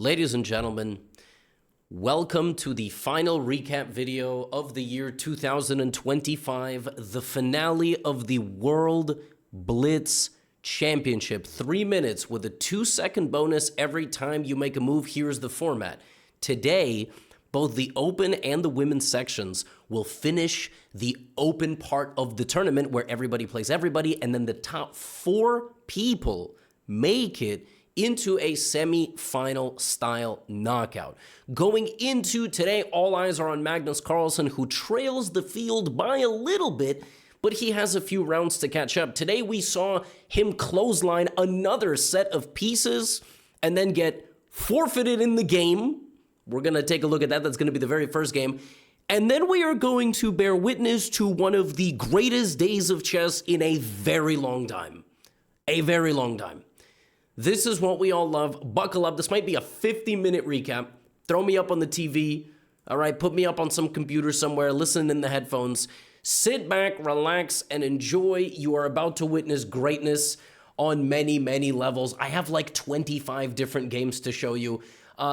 Ladies and gentlemen, welcome to the final recap video of the year 2025, the finale of the World Blitz Championship. 3 minutes with a 2-second bonus every time you make a move. Here's the format. Today, both the open and the women's sections will finish the open part of the tournament where everybody plays everybody, and then the top 4 people make it into a semi-final style knockout. Going into today, all eyes are on Magnus Carlsen, who trails the field by a little bit, but he has a few rounds to catch up. Today, we saw him clothesline another set of pieces and then get forfeited in the game. We're going to take a look at that. That's going to be the very first game. And then we are going to bear witness to one of the greatest days of chess in a very long time. A very long time. This is what we all love. Buckle up. This might be a 50-minute recap. Throw me up on the TV. All right, put me up on some computer somewhere. Listen in the headphones. Sit back, relax, and enjoy. You are about to witness greatness on many, many levels. I have like 25 different games to show you.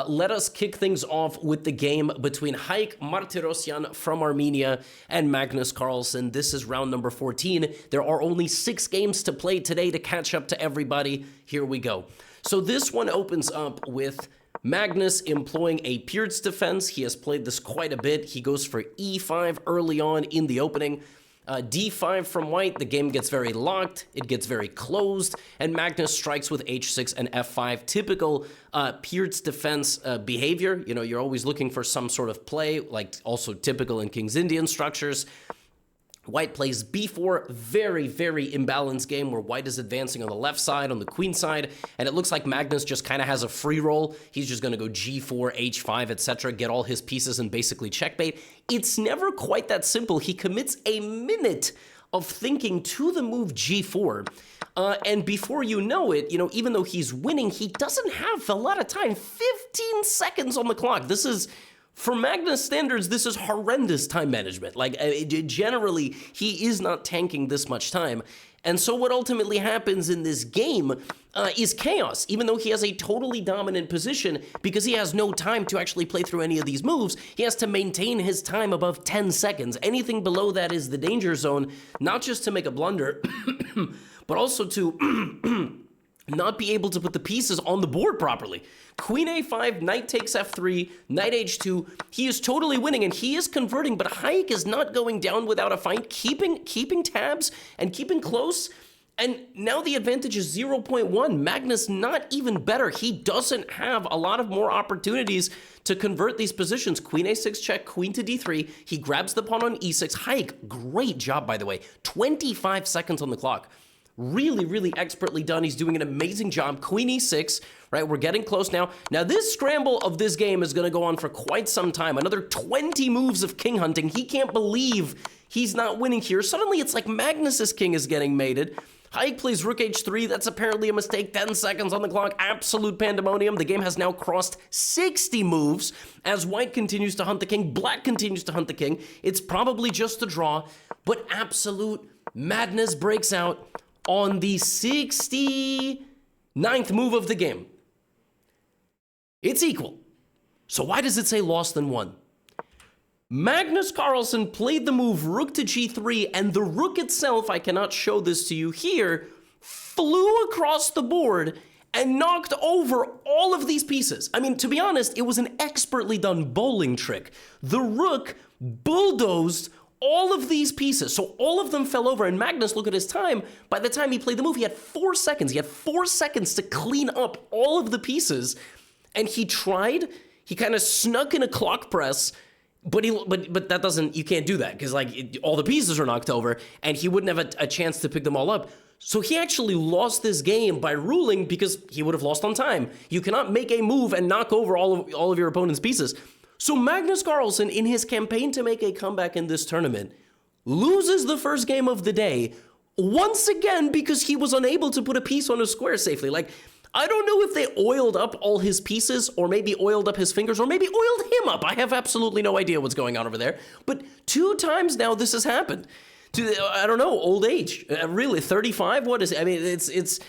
Let us kick things off with the game between Haik Martirosyan from Armenia and Magnus Carlsen. This is round number 14. There are only 6 games to play today to catch up to everybody. Here we go. So this one opens up with Magnus employing a Pierce defense. He has played this quite a bit. He goes for e5 early on in the opening. d5 from white, the game gets very locked, it gets very closed, and Magnus strikes with h6 and f5. Typical Pierce defense behavior. You know, you're always looking for some sort of play, like also typical in King's Indian structures. White plays b4, very, very imbalanced game where white is advancing on the left side, on the queen side, and it looks like Magnus just kind of has a free roll. He's just going to go g4, h5, etc., get all his pieces and basically checkmate. It's never quite that simple. He commits a minute of thinking to the move g4, and before you know it, you know, even though he's winning, he doesn't have a lot of time. 15 seconds on the clock. This is... For Magnus standards, this is horrendous time management. Like, generally, he is not tanking this much time. And so what ultimately happens in this game is chaos, even though he has a totally dominant position, because he has no time to actually play through any of these moves. He has to maintain his time above 10 seconds. Anything below that is the danger zone, not just to make a blunder, but also to... not be able to put the pieces on the board properly. Queen a5, knight takes f3, knight h2. He is totally winning, and he is converting, but Haik is not going down without a fight, keeping tabs and keeping close. And now the advantage is 0.1. Magnus not even better. He doesn't have a lot of more opportunities to convert these positions. Queen a6 check, queen to d3. He grabs the pawn on e6. Haik, great job, by the way. 25 seconds on the clock. Really, really expertly done. He's doing an amazing job. Queen e6, right? We're getting close now. Now, this scramble of this game is going to go on for quite some time. Another 20 moves of king hunting. He can't believe he's not winning here. Suddenly, it's like Magnus's king is getting mated. Haik plays rook h3. That's apparently a mistake. 10 seconds on the clock. Absolute pandemonium. The game has now crossed 60 moves as white continues to hunt the king. Black continues to hunt the king. It's probably just a draw, but absolute madness breaks out on the 69th move of the game. It's equal. So why does it say lost and won? Magnus Carlsen played the move rook to g3, and the rook itself, I cannot show this to you here, flew across the board and knocked over all of these pieces. I mean, to be honest, it was an expertly done bowling trick. The rook bulldozed all of these pieces, so all of them fell over, and Magnus, look at his time. By the time he played the move, he had 4 seconds. He had 4 seconds to clean up all of the pieces, and he tried. He kind of snuck in a clock press, but that doesn't, you can't do that, because like all the pieces are knocked over, and he wouldn't have a chance to pick them all up. So he actually lost this game by ruling because he would have lost on time. You cannot make a move and knock over all of your opponent's pieces. So Magnus Carlsen, in his campaign to make a comeback in this tournament, loses the first game of the day once again because he was unable to put a piece on a square safely. Like, I don't know if they oiled up all his pieces or maybe oiled up his fingers or maybe oiled him up. I have absolutely no idea what's going on over there. But 2 times now this has happened. To, I don't know, old age. Really, 35? What is it? I mean, it's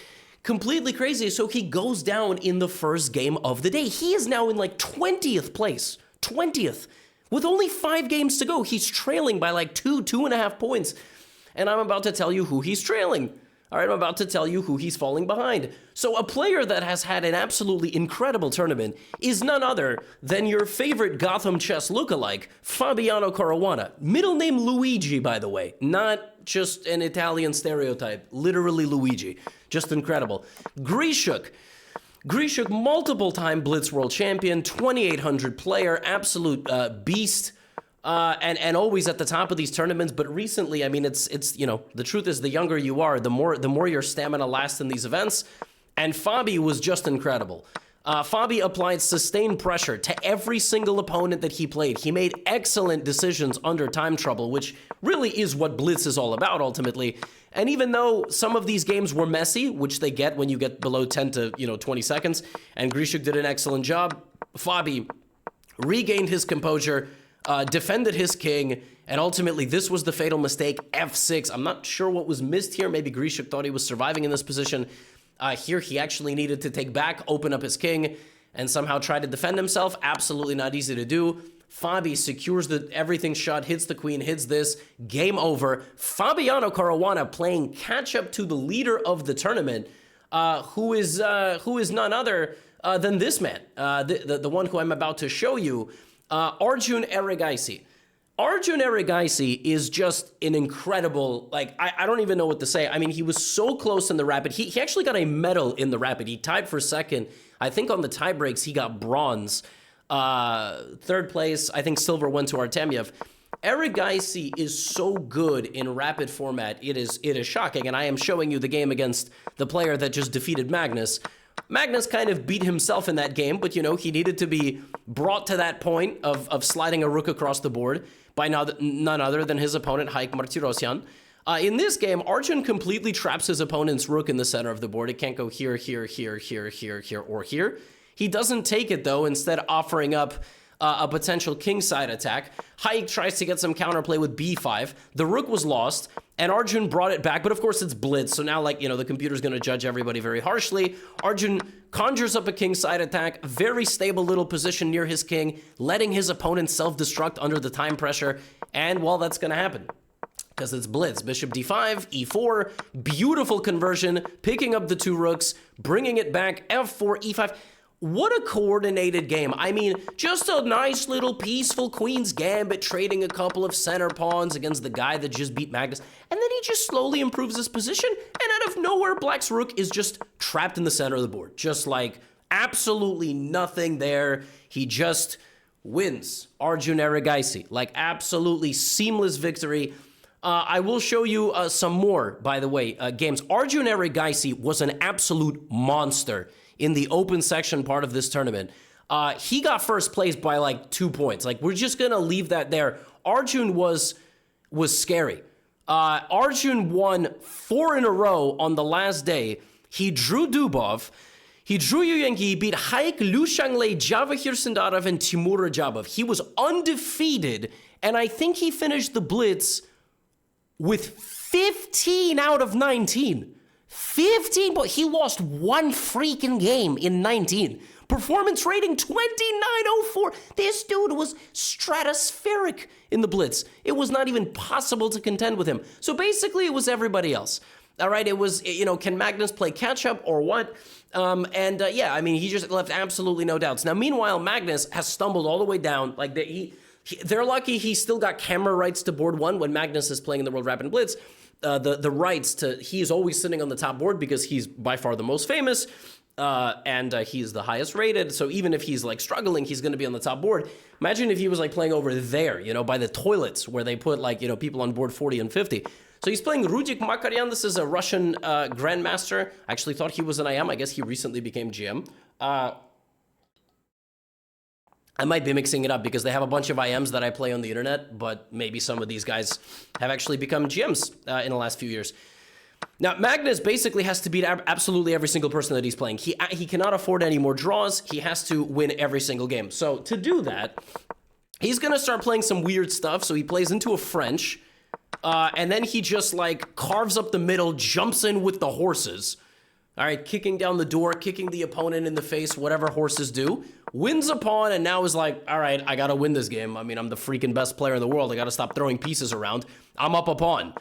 completely crazy. So he goes down in the first game of the day. He is now in like 20th place, 20th. With only 5 games to go, he's trailing by like 2.5 points. And I'm about to tell you who he's trailing. All right, I'm about to tell you who he's falling behind. So a player that has had an absolutely incredible tournament is none other than your favorite GothamChess lookalike, Fabiano Caruana. Middle name Luigi, by the way, not just an Italian stereotype, literally Luigi. Just incredible. Grishuk, multiple-time Blitz World Champion, 2,800 player, absolute beast. And always at the top of these tournaments, but recently, I mean, it's you know, the truth is the younger you are, the more your stamina lasts in these events, and Fabi was just incredible. Fabi applied sustained pressure to every single opponent that he played. He made excellent decisions under time trouble, which really is what Blitz is all about ultimately. And even though some of these games were messy, which they get when you get below 10 to 20 seconds, and Grishuk did an excellent job, Fabi regained his composure, defended his king, and ultimately this was the fatal mistake, f6. I'm not sure what was missed here. Maybe Grishuk thought he was surviving in this position. Here he actually needed to take back, open up his king, and somehow try to defend himself. Absolutely not easy to do. Fabi secures the everything shot, hits the queen, hits this, game over. Fabiano Caruana playing catch up to the leader of the tournament, who is none other than this man, the one who I'm about to show you. Arjun Erigaisi. Arjun Erigaisi is just an incredible, like, I don't even know what to say. I mean, he was so close in the rapid. He actually got a medal in the rapid. He tied for second. I think on the tie breaks, he got bronze. Third place, I think silver went to Artemiev. Erigaisi is so good in rapid format. It is shocking. And I am showing you the game against the player that just defeated Magnus. Magnus kind of beat himself in that game, but, you know, he needed to be brought to that point of sliding a rook across the board by none other than his opponent, Haik Martirosyan. In this game, Arjun completely traps his opponent's rook in the center of the board. It can't go here, here, here, here, here, here, or here. He doesn't take it, though, instead offering up a potential kingside attack. Haik tries to get some counterplay with b5. The rook was lost, and Arjun brought it back, but of course it's blitz, so now, like, you know, the computer's going to judge everybody very harshly. Arjun conjures up a kingside attack, very stable little position near his king, letting his opponent self-destruct under the time pressure, and, well, that's going to happen. Because it's blitz. Bishop d5, e4, beautiful conversion, picking up the 2 rooks, bringing it back, f4, e5. What a coordinated game. I mean, just a nice little peaceful Queen's Gambit, trading a couple of center pawns against the guy that just beat Magnus. And then he just slowly improves his position, and out of nowhere, Black's rook is just trapped in the center of the board. Just like absolutely nothing there. He just wins. Arjun Erigaisi. Like absolutely seamless victory. I will show you some more, by the way, games. Arjun Erigaisi was an absolute monster in the open section part of this tournament. He got first place by like 2 points. Like, we're just gonna leave that there. Arjun was scary. Arjun won 4 in a row on the last day. He drew Dubov, he drew Yu Yangyi, he beat Haik, Liu Shanglei, Javahir Sindarov, and Timur Rajabov. He was undefeated, and I think he finished the Blitz with 15 out of 19. 15, but he lost 1 freaking game in 19. Performance rating 2904. This dude was stratospheric in the Blitz. It was not even possible to contend with him. So basically, it was everybody else. All right, it was, you know, can Magnus play catch up or what? Yeah, I mean, he just left absolutely no doubts. Now, meanwhile, Magnus has stumbled all the way down. Like, they're lucky he still got camera rights to board 1 when Magnus is playing in the World Rapid Blitz. The rights to, he's always sitting on the top board because he's by far the most famous, and he's the highest rated. So even if he's like struggling, he's going to be on the top board. Imagine if he was like playing over there, you know, by the toilets where they put like, you know, people on board 40 and 50. So he's playing Rudik Makaryan. This is a Russian grandmaster. I actually thought he was an IM. I guess he recently became GM. I might be mixing it up because they have a bunch of IMs that I play on the internet, but maybe some of these guys have actually become GMs in the last few years. Now, Magnus basically has to beat absolutely every single person that he's playing. He cannot afford any more draws. He has to win every single game. So to do that, he's going to start playing some weird stuff. So he plays into a French, and then he just like carves up the middle, jumps in with the horses. All right, kicking down the door, kicking the opponent in the face, whatever horses do. Wins a pawn and now is like, all right, I got to win this game. I mean, I'm the freaking best player in the world. I got to stop throwing pieces around. I'm up a pawn.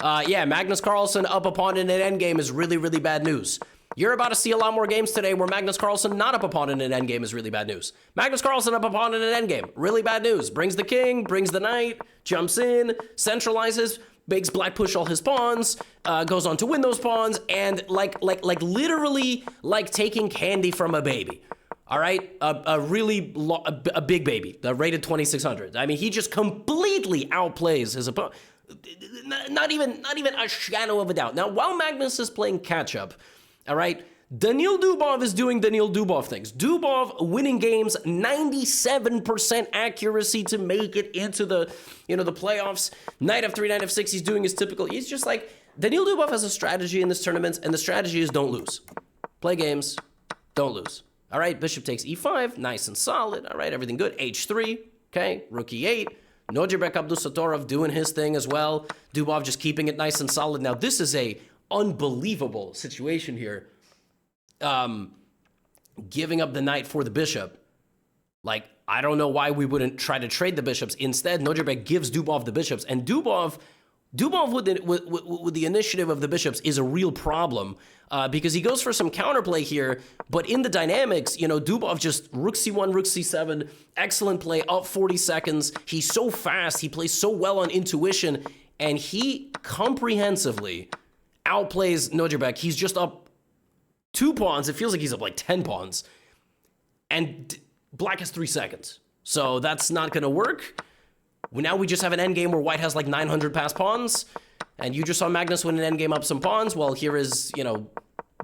Yeah, Magnus Carlsen up a pawn in an endgame is really, really bad news. You're about to see a lot more games today where Magnus Carlsen not up a pawn in an endgame is really bad news. Magnus Carlsen up a pawn in an endgame, really bad news. Brings the king, brings the knight, jumps in, centralizes, makes black push all his pawns, goes on to win those pawns, and like literally like taking candy from a baby. All right, a big baby, rated 2600. I mean, he just completely outplays his opponent. Not even a shadow of a doubt. Now, while Magnus is playing catch up, all right, Daniil Dubov is doing Daniil Dubov things. Dubov winning games, 97% accuracy to make it into the playoffs. Knight f3, knight f6, he's doing his typical. He's just like, Daniil Dubov has a strategy in this tournament, and the strategy is don't lose. Play games, don't lose. All right, bishop takes e5, nice and solid. All right, everything good. h3, okay, rook e8. Nodirbek Abdusatorov doing his thing as well. Dubov just keeping it nice and solid. Now, this is a unbelievable situation here. Giving up the knight for the bishop. Like, I don't know why we wouldn't try to trade the bishops. Instead, Nodirbek gives Dubov the bishops, and Dubov with the initiative of the bishops is a real problem because he goes for some counterplay here, but in the dynamics, Dubov just rook c1, rook c7, excellent play, up 40 seconds. He's so fast, he plays so well on intuition, and he comprehensively outplays Nodirbek. He's just up 2 pawns. It feels like he's up like 10 pawns, and black has 3 seconds. So that's not going to work. Now we just have an endgame where white has like 900 passed pawns, and you just saw Magnus win an endgame up some pawns. Well, here is,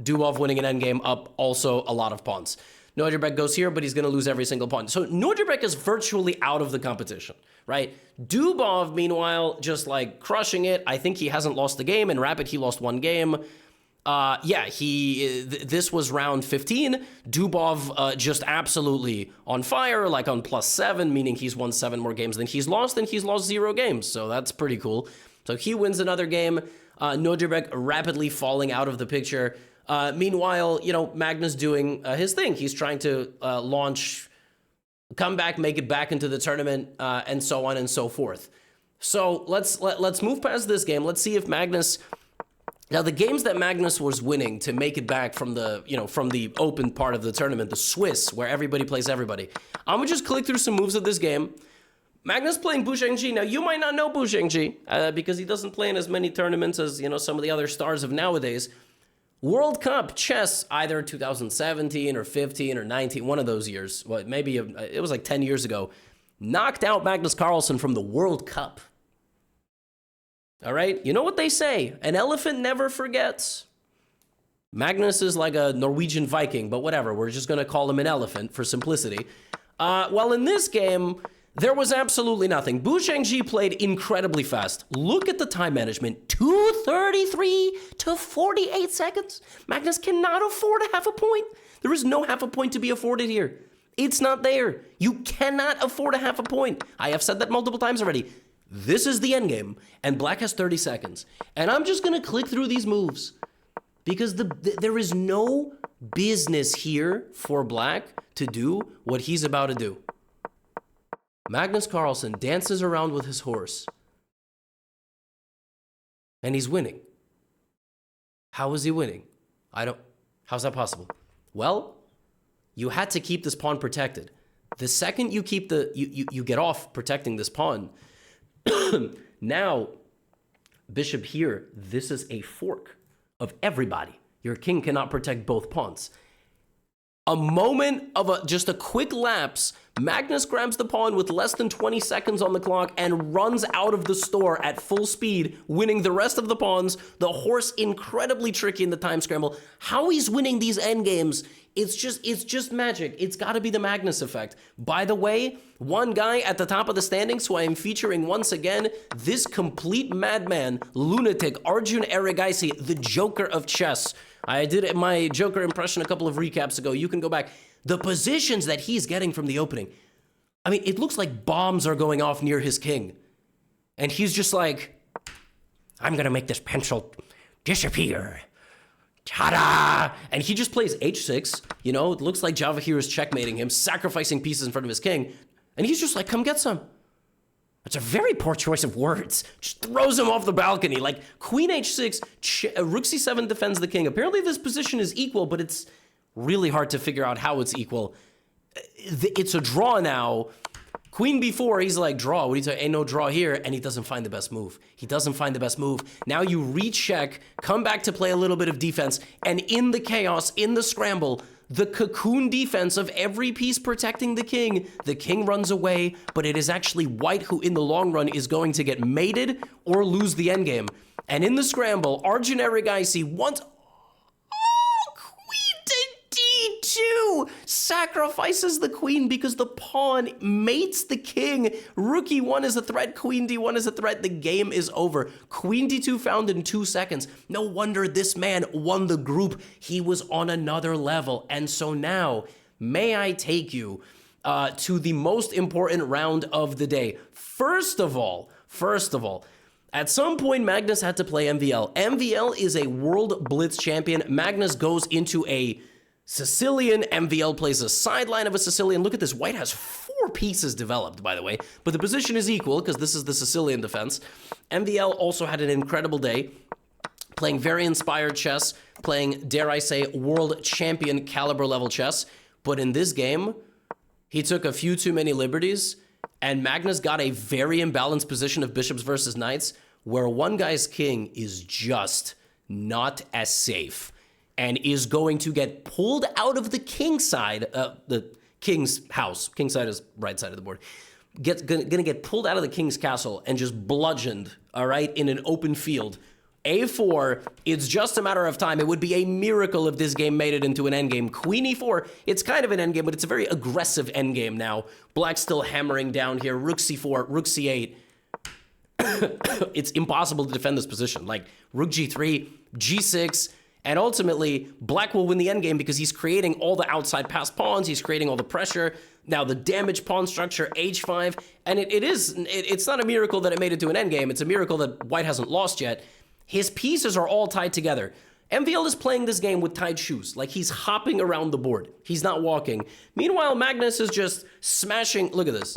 Dubov winning an endgame up also a lot of pawns. Nodirbek goes here, but he's going to lose every single pawn. So Nodirbek is virtually out of the competition, right? Dubov, meanwhile, just like crushing it. I think he hasn't lost the game. In Rapid, he lost 1 game. This was round 15. Dubov just absolutely on fire, like on +7, meaning he's won 7 more games than he's lost, and he's lost 0 games. So that's pretty cool. So he wins another game. Nodirbek rapidly falling out of the picture. Meanwhile, Magnus doing his thing. He's trying to launch, come back, make it back into the tournament, and so on and so forth. So let's move past this game. Let's see if Magnus. Now, the games that Magnus was winning to make it back from the open part of the tournament, the Swiss, where everybody plays everybody. I'm going to just click through some moves of this game. Magnus playing Bu Shengji. Now, you might not know Bu Shengji because he doesn't play in as many tournaments as, some of the other stars of nowadays. World Cup chess, either 2017 or 15 or 19, one of those years. Well, maybe it was like 10 years ago. Knocked out Magnus Carlsen from the World Cup. All right, you know what they say, an elephant never forgets. Magnus is like a Norwegian Viking, but whatever, we're just gonna call him an elephant for simplicity. Well, in this game, there was absolutely nothing. Bu Shengji played incredibly fast. Look at the time management, 2:33 to 48 seconds. Magnus cannot afford a half a point. There is no half a point to be afforded here. It's not there. You cannot afford a half a point. I have said that multiple times already. This is the endgame, and black has 30 seconds. And I'm just going to click through these moves because there is no business here for black to do what he's about to do. Magnus Carlsen dances around with his horse, and he's winning. How is he winning? How's that possible? Well, you had to keep this pawn protected. The second you keep you get off protecting this pawn, now, bishop here, this is a fork of everybody. Your king cannot protect both pawns. A moment of just a quick lapse, Magnus grabs the pawn with less than 20 seconds on the clock and runs out of the store at full speed, winning the rest of the pawns. The horse incredibly tricky in the time scramble. How he's winning these endgames, it's just magic. It's got to be the Magnus effect. By the way, one guy at the top of the standings who I am featuring once again, this complete madman, lunatic, Arjun Erigaisi, the Joker of chess. I did my Joker impression a couple of recaps ago. You can go back. The positions that he's getting from the opening. I mean, it looks like bombs are going off near his king. And he's just like, I'm going to make this pencil disappear. Ta-da! And he just plays h6. You know, it looks like Javahir is checkmating him, sacrificing pieces in front of his king. And he's just like, come get some. It's a very poor choice of words. Just throws him off the balcony. Like, queen h6, rook c7 defends the king. Apparently this position is equal, but it's really hard to figure out how it's equal. It's a draw now. Queen b4, he's like, draw. What do you say? Ain't no draw here. And he doesn't find the best move. He doesn't find the best move. Now you recheck, come back to play a little bit of defense. And in the chaos, in the scramble, the cocoon defense of every piece protecting the king runs away, but it is actually white who in the long run is going to get mated or lose the endgame. And in the scramble, Arjun Erigaisi once... D2 sacrifices the queen because the pawn mates the king. Rook e1 is a threat, queen d1 is a threat. The game is over. Queen d2 found in 2 seconds. No wonder this man won the group. He was on another level. And so now, may I take you to the most important round of the day. First of all, at some point, Magnus had to play MVL. MVL is a World Blitz champion. Magnus goes into a Sicilian. MVL plays a sideline of a Sicilian. Look at this. White has 4 pieces developed, by the way, but the position is equal because this is the Sicilian defense. MVL also had an incredible day, playing very inspired chess, playing, dare I say, world champion caliber level chess. But in this game, he took a few too many liberties, and Magnus got a very imbalanced position of bishops versus knights, where one guy's king is just not as safe and is going to get pulled out of the king side, the king's house. King side is right side of the board. Gonna get pulled out of the king's castle and just bludgeoned, all right, in an open field. A4, it's just a matter of time. It would be a miracle if this game made it into an endgame. Queen e4, it's kind of an endgame, but it's a very aggressive endgame now. Black's still hammering down here. Rook c4, rook c8. It's impossible to defend this position. Like, rook g3, g6, and ultimately, Black will win the endgame because he's creating all the outside passed pawns, he's creating all the pressure. Now the damaged pawn structure, h5, and it's not a miracle that it made it to an endgame, it's a miracle that White hasn't lost yet. His pieces are all tied together. MVL is playing this game with tied shoes, like he's hopping around the board. He's not walking. Meanwhile, Magnus is just smashing, look at this,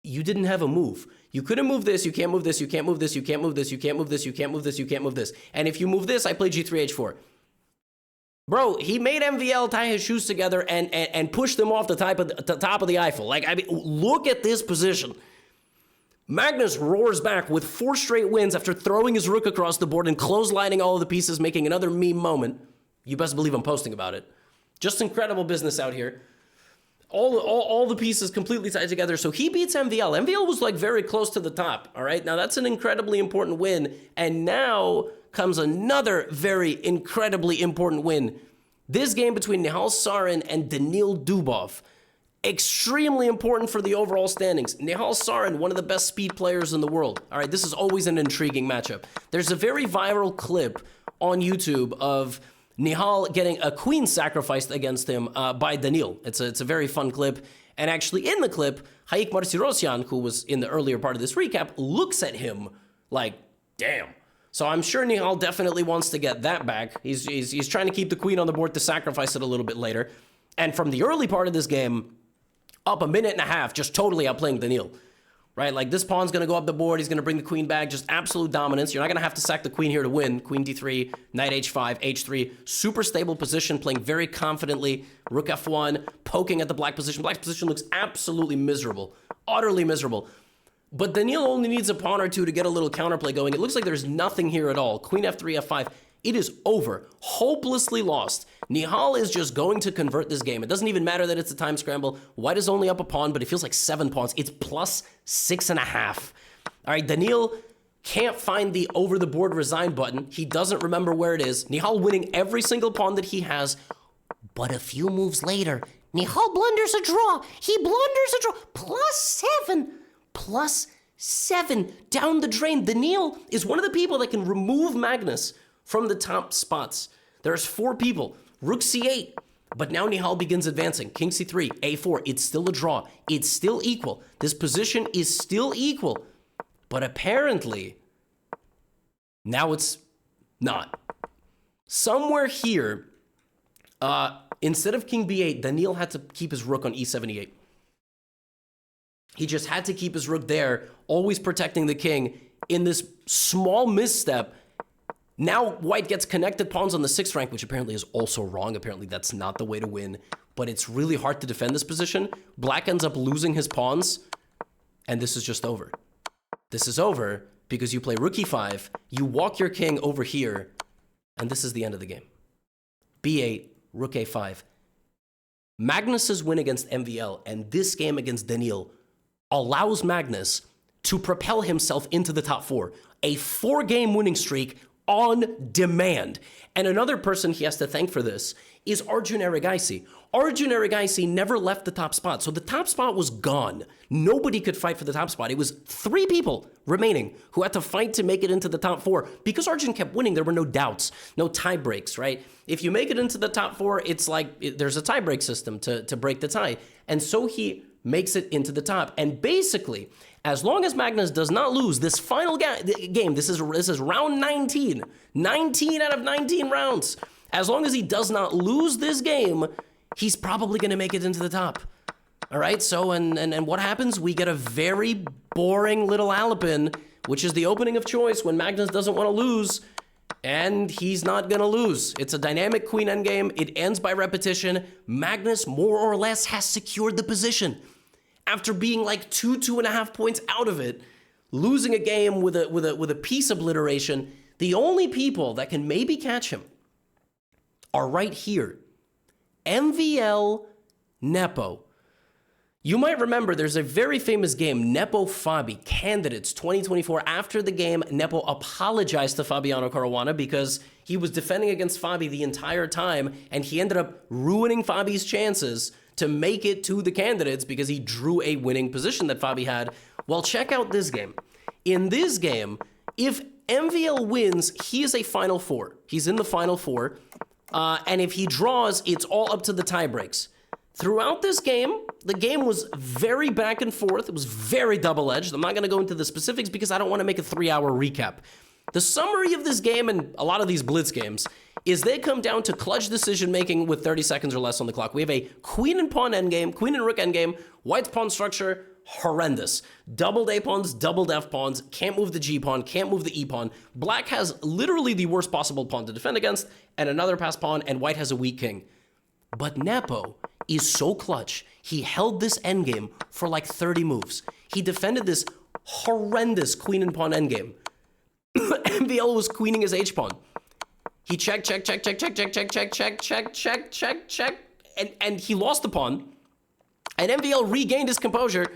you didn't have a move. You couldn't move this, you can't move this, you can't move this, you can't move this, you can't move this, you can't move this, you can't move this. And if you move this, I play g3, h4. Bro, he made MVL tie his shoes together and push them off the top of the Eiffel. Like, I mean, look at this position. Magnus roars back with 4 straight wins after throwing his rook across the board and clotheslining all of the pieces, making another meme moment. You best believe I'm posting about it. Just incredible business out here. All the pieces completely tied together. So he beats MVL. MVL was like very close to the top, all right? Now that's an incredibly important win. And now comes another very incredibly important win. This game between Nihal Sarin and Danil Dubov. Extremely important for the overall standings. Nihal Sarin, one of the best speed players in the world. All right, this is always an intriguing matchup. There's a very viral clip on YouTube of Nihal getting a queen sacrificed against him by Danil. It's a very fun clip. And actually in the clip, Haik Martirosyan, who was in the earlier part of this recap, looks at him like, damn. So I'm sure Nihal definitely wants to get that back. He's trying to keep the queen on the board to sacrifice it a little bit later. And from the early part of this game, up 1.5 minutes, just totally outplaying Danil. Right, like this pawn's gonna go up the board, he's gonna bring the queen back, just absolute dominance. You're not gonna have to sack the queen here to win. Queen d3, knight h5, h3, super stable position, playing very confidently. Rook f1, poking at the black position. Black's position looks absolutely miserable, utterly miserable. But Danil only needs a pawn or two to get a little counterplay going. It looks like there's nothing here at all. Queen f3, f5. It is over, hopelessly lost. Nihal is just going to convert this game. It doesn't even matter that it's a time scramble. White is only up a pawn, but it feels like 7 pawns. It's plus 6.5. All right, Danil can't find the over-the-board resign button. He doesn't remember where it is. Nihal winning every single pawn that he has. But a few moves later, Nihal blunders a draw. He blunders a draw. Plus 7. Plus 7 down the drain. Danil is one of the people that can remove Magnus from the top spots. There's 4 people. Rook c8. But now Nihal begins advancing. King c3, a4. It's still a draw. It's still equal. This position is still equal. But apparently, now it's not. somewhere here, instead of king b8, Daniil had to keep his rook on e78. He just had to keep his rook there, always protecting the king. In this small misstep, now white gets connected pawns on the 6th rank, which apparently is also wrong. Apparently that's not the way to win, but it's really hard to defend this position. Black ends up losing his pawns, and this is just over. This is over because you play rook e5, you walk your king over here, and this is the end of the game. b8, rook a5. Magnus's win against MVL and this game against Daniil allows Magnus to propel himself into the top 4. A 4-game winning streak on demand. And another person he has to thank for this is Arjun Erigaisi. Arjun Erigaisi never left the top spot, so the top spot was gone. Nobody could fight for the top spot. It was 3 people remaining who had to fight to make it into the top 4. Because Arjun kept winning, there were no doubts, no tie breaks, right? If you make it into the top 4, it's like there's a tie break system to break the tie. And so he makes it into the top. And basically, as long as Magnus does not lose this final game, this is round 19, 19 out of 19 rounds. As long as he does not lose this game, he's probably going to make it into the top. All right, so, and what happens? We get a very boring little Alapin, which is the opening of choice when Magnus doesn't want to lose, and he's not going to lose. It's a dynamic queen endgame. It ends by repetition. Magnus, more or less, has secured the position. After being like 2.5 points out of it, losing a game with a piece obliteration, the only people that can maybe catch him are right here. MVL, Nepo. You might remember there's a very famous game, Nepo Fabi, Candidates 2024. After the game, Nepo apologized to Fabiano Caruana because he was defending against Fabi the entire time, and he ended up ruining Fabi's chances to make it to the candidates because he drew a winning position that Fabi had. Well, check out this game. In this game, if MVL wins, he is a Final Four. He's in the Final Four. And if he draws, it's all up to the tie breaks. Throughout this game, the game was very back and forth. It was very double-edged. I'm not going to go into the specifics because I don't want to make a 3-hour recap. The summary of this game and a lot of these blitz games is they come down to clutch decision-making with 30 seconds or less on the clock. We have a queen and pawn endgame, queen and rook endgame, white's pawn structure, horrendous. Doubled A pawns, doubled F pawns, can't move the G pawn, can't move the E pawn. Black has literally the worst possible pawn to defend against, and another pass pawn, and white has a weak king. But Nepo is so clutch. He held this endgame for like 30 moves. He defended this horrendous queen and pawn endgame. MVL was queening his H-pawn. He checked, and he lost the pawn. And MVL regained his composure,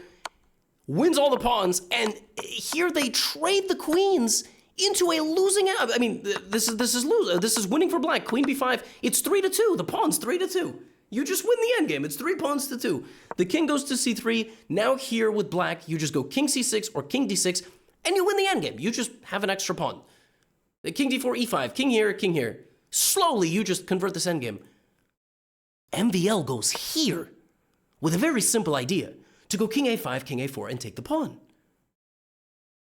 wins all the pawns, and here they trade the queens into a losing out. I mean, this is winning for black. Queen b5. It's 3-2. The pawn's 3-2. You just win the endgame. It's 3 pawns to 2. The king goes to c3. Now here with black, you just go king c6 or king d6, and you win the endgame. You just have an extra pawn. The king d4, e5, king here, king here. Slowly, you just convert this endgame. MVL goes here with a very simple idea to go king a4, and take the pawn.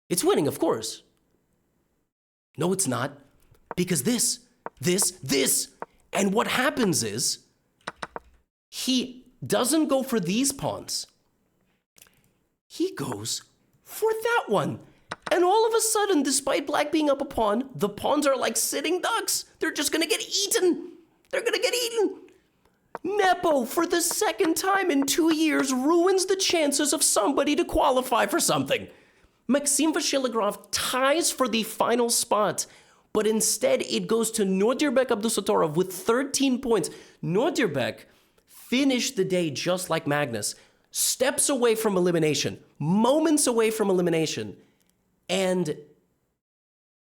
It's winning, of course. No, it's not. Because this. And what happens is, he doesn't go for these pawns. He goes for that one. And all of a sudden, despite black being up a pawn, the pawns are like sitting ducks. They're just going to get eaten. They're going to get eaten. Nepo, for the second time in 2 years, ruins the chances of somebody to qualify for something. Maxim Vasiligrov ties for the final spot, but instead it goes to Nodirbek Abdusatorov with 13 points. Nodirbek finished the day just like Magnus, steps away from elimination, moments away from elimination, and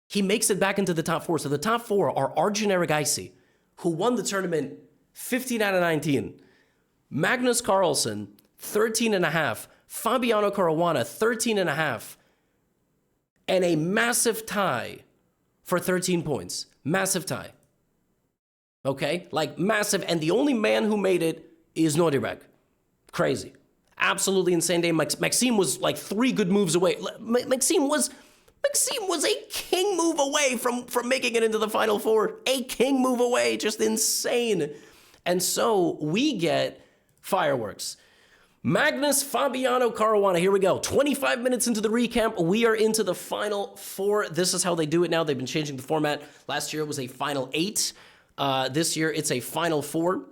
he makes it back into the top 4. So the top 4 are Arjun Erigaisi, who won the tournament 15 out of 19, Magnus Carlsen, 13.5, Fabiano Caruana, 13.5, and a massive tie for 13 points. Massive tie. Okay? Like, massive. And the only man who made it is Nodirbek. Crazy. Absolutely insane day. Maxime was like 3 good moves away. Maxime was Maxime was a king move away from making it into the Final Four. A king move away, just insane. And so we get fireworks. Magnus, Fabiano, Caruana, here we go. 25 minutes into the recap, we are into the Final Four. This is how they do it now. They've been changing the format. Last year it was a Final 8. This year it's a Final Four.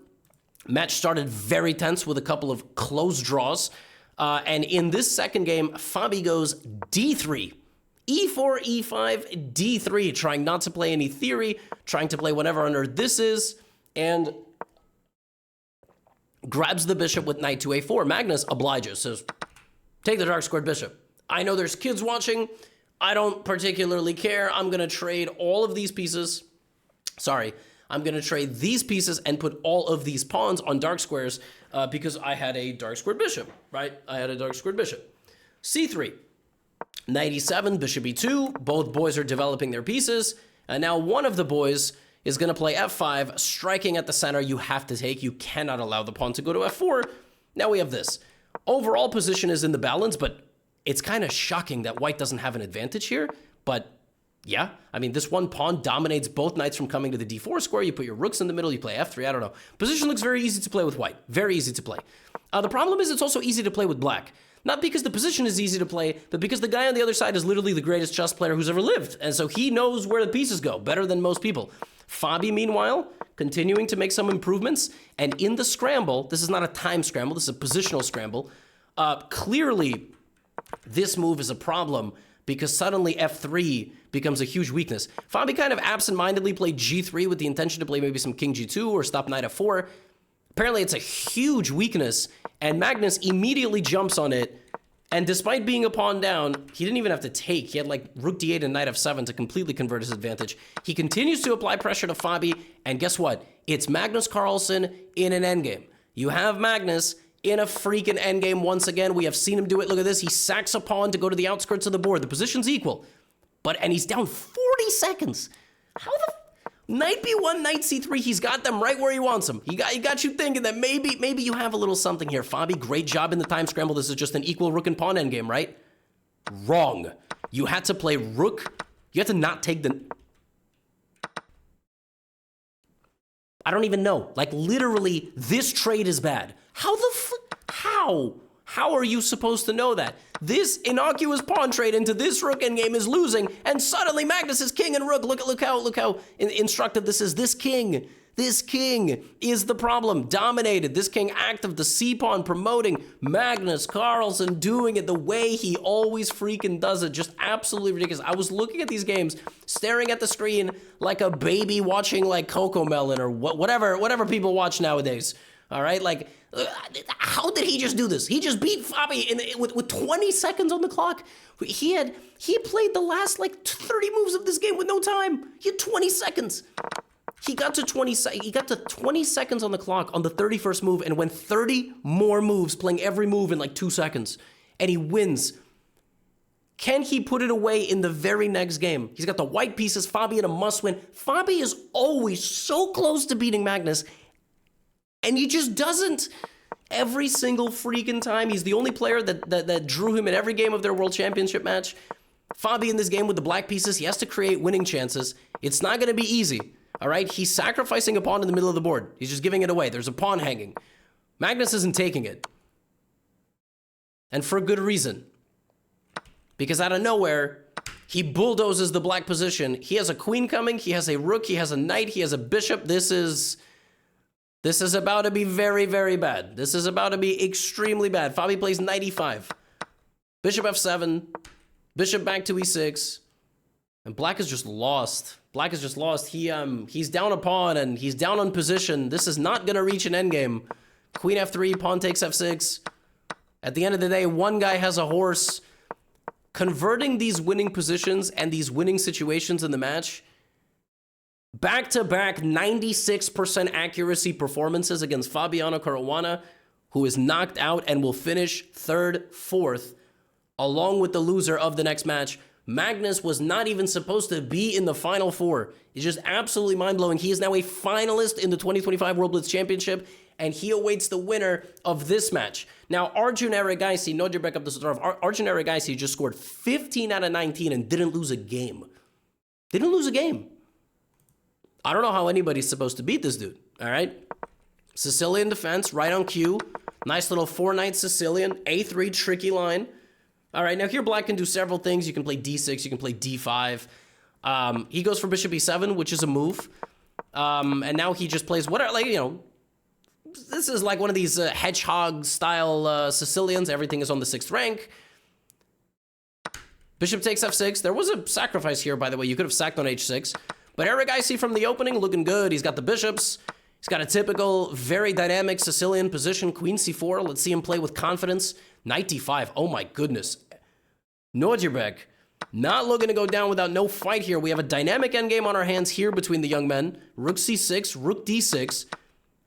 Match started very tense with a couple of close draws. And in this second game, Fabi goes D3. E4, E5, D3, trying not to play any theory, trying to play whatever on earth this is, and grabs the bishop with knight to A4. Magnus obliges, says, take the dark squared bishop. I know there's kids watching. I don't particularly care. I'm going to trade all of these pieces. Sorry. I'm going to trade these pieces and put all of these pawns on dark squares because I had a dark squared bishop, right? I had a dark squared bishop. C3. Knight E7, bishop E2. Both boys are developing their pieces. And now one of the boys is going to play F5, striking at the center. You have to take. You cannot allow the pawn to go to F4. Now we have this. Overall position is in the balance, but it's kind of shocking that white doesn't have an advantage here. But yeah, I mean, this one pawn dominates both knights from coming to the D4 square. You put your rooks in the middle, you play F3, I don't know. Position looks very easy to play with white. Very easy to play. The problem is it's also easy to play with black. Not because the position is easy to play, but because the guy on the other side is literally the greatest chess player who's ever lived. And so he knows where the pieces go better than most people. Fabi, meanwhile, continuing to make some improvements. And in the scramble, this is not a time scramble, this is a positional scramble. Clearly, this move is a problem because suddenly F3 becomes a huge weakness. Fabi kind of absentmindedly played G3 with the intention to play maybe some King G2 or stop Knight F4. Apparently it's a huge weakness, and Magnus immediately jumps on it, and despite being a pawn down, he didn't even have to take. He had like Rook D8 and Knight F7 to completely convert his advantage. He continues to apply pressure to Fabi, and guess what? It's Magnus Carlsen in an endgame. You have Magnus in a freaking endgame once again. We have seen him do it. Look at this. He sacks a pawn to go to the outskirts of the board. The position's equal, and he's down 40 seconds. How the... Knight B1, Knight C3, he's got them right where he wants them. He got you thinking that maybe you have a little something here. Fabi, great job in the time scramble. This is just an equal rook and pawn endgame, right? Wrong. You had to play rook. You had to not take the... I don't even know. Like, literally, this trade is bad. How the How? How are you supposed to know that? This innocuous pawn trade into this rook endgame is losing, and suddenly Magnus is king and rook. Look how instructive this is. This king is the problem. Dominated. This king active, the C pawn promoting. Magnus Carlsen doing it the way he always freaking does it. Just absolutely ridiculous. I was looking at these games, staring at the screen like a baby watching like Cocomelon or whatever people watch nowadays. All right, like, how did he just do this? He just beat Fabi with 20 seconds on the clock. He played the last like 30 moves of this game with no time. He had 20 seconds. He got to 20 seconds on the clock on the 31st move and went 30 more moves, playing every move in like 2 seconds, and he wins. Can he put it away in the very next game? He's got the white pieces. Fabi in a must-win. Fabi is always so close to beating Magnus. And he just doesn't. Every single freaking time. He's the only player that drew him in every game of their World Championship match. Fabi in this game with the black pieces, he has to create winning chances. It's not going to be easy, all right? He's sacrificing a pawn in the middle of the board. He's just giving it away. There's a pawn hanging. Magnus isn't taking it. And for a good reason. Because out of nowhere, he bulldozes the black position. He has a queen coming. He has a rook. He has a knight. He has a bishop. This is about to be very, very bad. This is about to be extremely bad. Fabi plays knight e5. Bishop f7. Bishop back to e6. And black is just lost. Black is just lost. He's down a pawn and he's down on position. This is not going to reach an endgame. Queen f3, pawn takes f6. At the end of the day, one guy has a horse. Converting these winning positions and these winning situations in the match, back-to-back 96% accuracy performances against Fabiano Caruana, who is knocked out and will finish third, fourth, along with the loser of the next match. Magnus was not even supposed to be in the Final Four. It's just absolutely mind-blowing. He is now a finalist in the 2025 World Blitz Championship, and he awaits the winner of this match. Now, Arjun Erigaisi, Nodirbek of the Satorov, Arjun Erigaisi just scored 15 out of 19 and didn't lose a game. Didn't lose a game. I don't know how anybody's supposed to beat this dude, all right? Sicilian defense, right on cue. Nice little 4-knight Sicilian, A3 tricky line. All right, now here Black can do several things. You can play D6, you can play D5. He goes for bishop E7, which is a move. And now he just plays whatever, like, you know, this is like one of these hedgehog-style Sicilians. Everything is on the 6th rank. Bishop takes F6. There was a sacrifice here, by the way. You could have sacked on H6. But Erigaisi from the opening, looking good. He's got the bishops. He's got a typical, very dynamic Sicilian position. Queen C4. Let's see him play with confidence. Knight D5. Oh my goodness. Nodirbek not looking to go down without no fight here. We have a dynamic endgame on our hands here between the young men. Rook C6, Rook D6.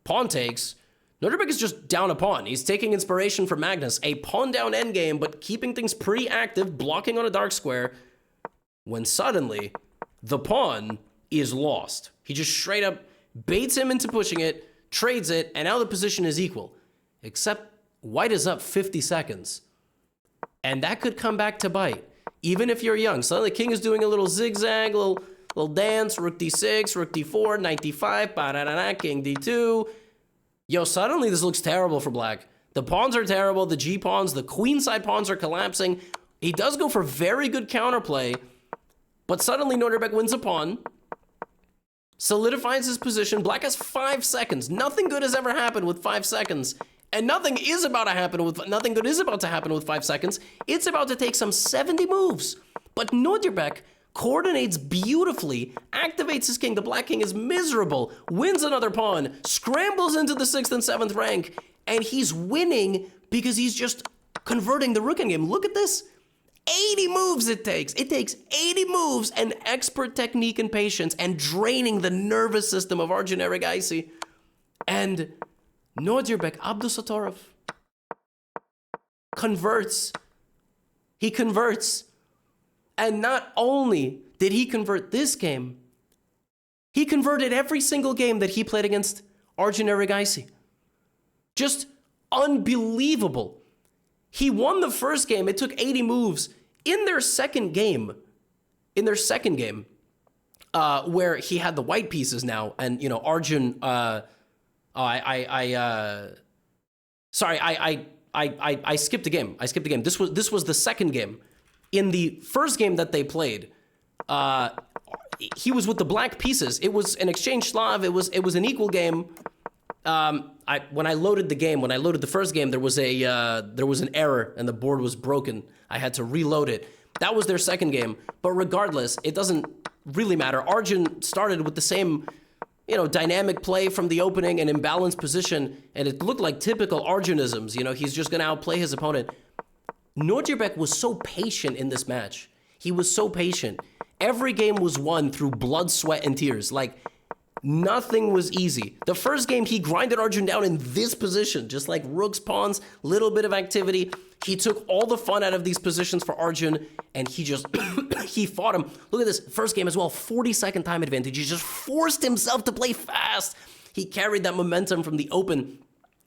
Pawn takes. Nodirbek is just down a pawn. He's taking inspiration from Magnus. A pawn down endgame, but keeping things pretty active, blocking on a dark square. When suddenly, the pawn is lost. He just straight up baits him into pushing it, trades it, and now the position is equal. Except white is up 50 seconds. And that could come back to bite, even if you're young. Suddenly the king is doing a little zigzag, little dance, rook d6, rook d4, knight d5, ba-da-da-da, king d2. Yo, suddenly this looks terrible for Black. The pawns are terrible, the g-pawns, the queenside pawns are collapsing. He does go for very good counterplay, but suddenly Nodirbek wins a pawn, solidifies his position. Black has 5 seconds. Nothing good has ever happened with 5 seconds. And nothing good is about to happen with 5 seconds. It's about to take some 70 moves. But Nodirbek coordinates beautifully, activates his king. The Black king is miserable, wins another pawn, scrambles into the 6th and 7th rank, and he's winning because he's just converting the rook endgame. Look at this. 80 moves it takes. It takes 80 moves and expert technique and patience and draining the nervous system of Arjun Erigaisi. And Nodirbek Abdusatorov converts. He converts. And not only did he convert this game, he converted every single game that he played against Arjun Erigaisi. Just unbelievable. He won the first game. It took 80 moves. In their second game, where he had the white pieces now, and, you know, Arjun, I skipped a game. This was the second game. In the first game that they played, he was with the black pieces. It was an exchange Slav. It was an equal game. When I loaded the first game, there was an error and the board was broken. I had to reload it. That was their second game. But regardless, it doesn't really matter. Arjun started with the same, you know, dynamic play from the opening and imbalanced position, and it looked like typical Arjunisms. You know, he's just going to outplay his opponent. Nodirbek was so patient in this match. He was so patient. Every game was won through blood, sweat, and tears. Like, nothing was easy. The first game, he grinded Arjun down in this position, just like rooks, pawns, little bit of activity. He took all the fun out of these positions for Arjun, and he just, he fought him. Look at this, first game as well, 40-second time advantage. He just forced himself to play fast. He carried that momentum from the open,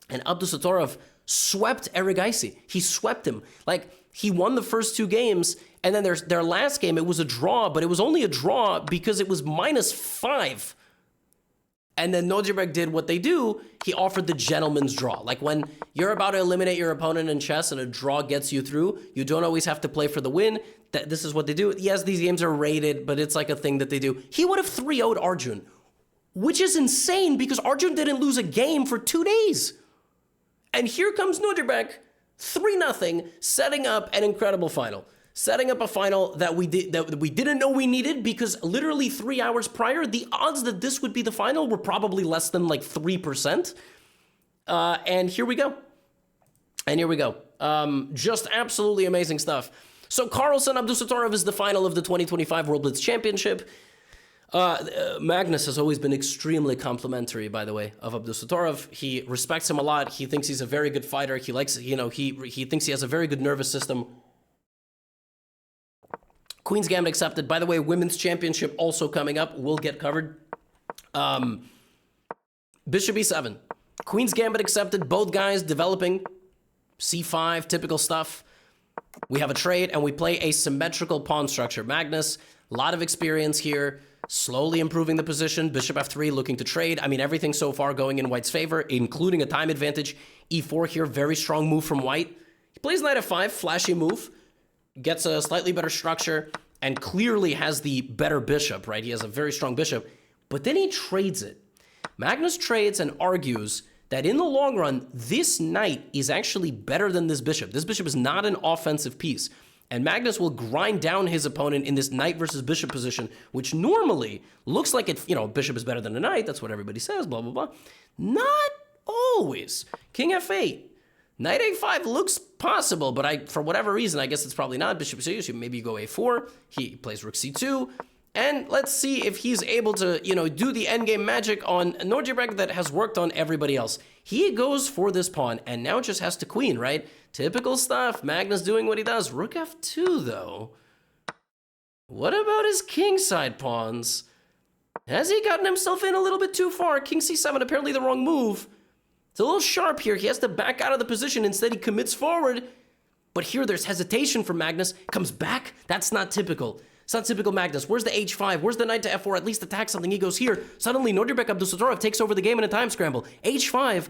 and Abdusatorov swept Erigaisi. He swept him. Like, he won the first two games, and then their last game, it was a draw, but it was only a draw because it was -5. And then Nodirbek did what they do. He offered the gentleman's draw. Like, when you're about to eliminate your opponent in chess and a draw gets you through, you don't always have to play for the win. This is what they do. Yes, these games are rated, but it's like a thing that they do. He would have 3-0'd Arjun, which is insane because Arjun didn't lose a game for 2 days. And here comes Nodirbek, 3-0, setting up an incredible final. Setting up a final that we didn't know we needed, because literally 3 hours prior, the odds that this would be the final were probably less than like 3%. And here we go. Just absolutely amazing stuff. So Carlsen Abdusatorov is the final of the 2025 World Blitz Championship. Magnus has always been extremely complimentary, by the way, of Abdusatorov. He respects him a lot. He thinks he's a very good fighter. He likes, you know, he thinks he has a very good nervous system. Queen's Gambit accepted. By the way, Women's Championship also coming up. Will get covered. Bishop e7. Queen's Gambit accepted. Both guys developing. c5, typical stuff. We have a trade, and we play a symmetrical pawn structure. Magnus, a lot of experience here. Slowly improving the position. Bishop f3 looking to trade. I mean, everything so far going in White's favor, including a time advantage. e4 here, very strong move from White. He plays knight f5, flashy move. Gets a slightly better structure, and clearly has the better bishop, right? He has a very strong bishop. But then he trades it. Magnus trades and argues that in the long run, this knight is actually better than this bishop. This bishop is not an offensive piece. And Magnus will grind down his opponent in this knight versus bishop position, which normally looks like it, you know, bishop is better than a knight. That's what everybody says, blah, blah, blah. Not always. King f8. Knight a5 looks possible, but for whatever reason, I guess it's probably not. Bishop c8, maybe you go a4. He plays rook c2. And let's see if he's able to, you know, do the endgame magic on Nodirbek that has worked on everybody else. He goes for this pawn, and now just has to queen, right? Typical stuff. Magnus doing what he does. Rook f2, though. What about his kingside pawns? Has he gotten himself in a little bit too far? King c7, apparently the wrong move. It's a little sharp here. He has to back out of the position. Instead, he commits forward. But here, there's hesitation from Magnus. Comes back. That's not typical. It's not typical Magnus. Where's the h5? Where's the knight to f4? At least attack something. He goes here. Suddenly, Nodirbek Abdusattorov takes over the game in a time scramble. h5.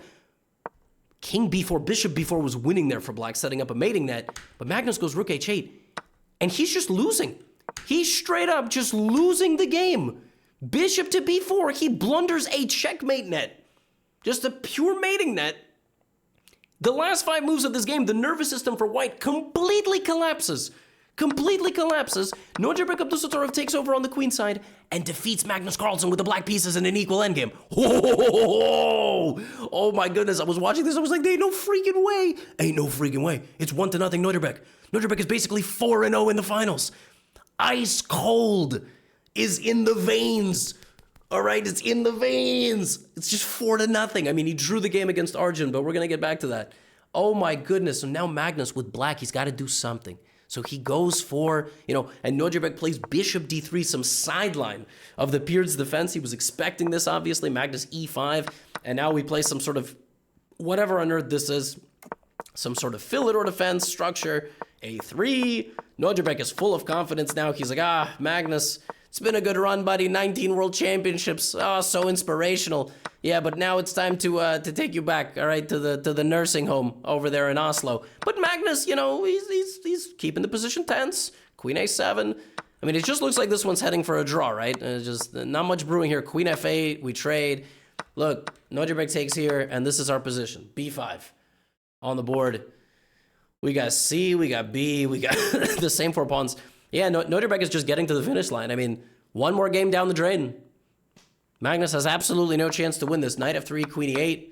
King b4, bishop b4 was winning there for black, setting up a mating net. But Magnus goes rook h8. And he's just losing. He's straight up just losing the game. Bishop to b4. He blunders a checkmate net. Just a pure mating net. The last 5 moves of this game, the nervous system for White completely collapses. Completely collapses. Nodirbek Abdusattorov takes over on the queen side and defeats Magnus Carlsen with the black pieces in an equal endgame. Oh my goodness, I was watching this, I was like, there ain't no freaking way. Ain't no freaking way. It's 1-0 Nodirbek. Nodirbek is basically 4-0 in the finals. Ice cold is in the veins. All right, it's in the veins. It's just 4-0. I mean, he drew the game against Arjun, but we're going to get back to that. Oh my goodness. So now Magnus with black, he's got to do something. So he goes for, you know, and Nodirbek plays bishop d3, some sideline of the Peer's defense. He was expecting this, obviously. Magnus e5, and now we play some sort of, whatever on earth this is, some sort of Philidor defense structure, a3. Nodirbek is full of confidence now. He's like, Magnus, it's been a good run, buddy. 19 world championships. Oh, so inspirational. Yeah, but now it's time to take you back, all right, to the nursing home over there in Oslo. But Magnus, you know, he's keeping the position tense. Queen a7. I mean, it just looks like this one's heading for a draw, right? Just not much brewing here. Queen f8, we trade. Look, Nodirbek takes here, and this is our position. b5 on the board. We got C, we got B, we got the same 4 pawns. Yeah, Nodirbek is just getting to the finish line. I mean, one more game down the drain. Magnus has absolutely no chance to win this. Knight f3, queen e8.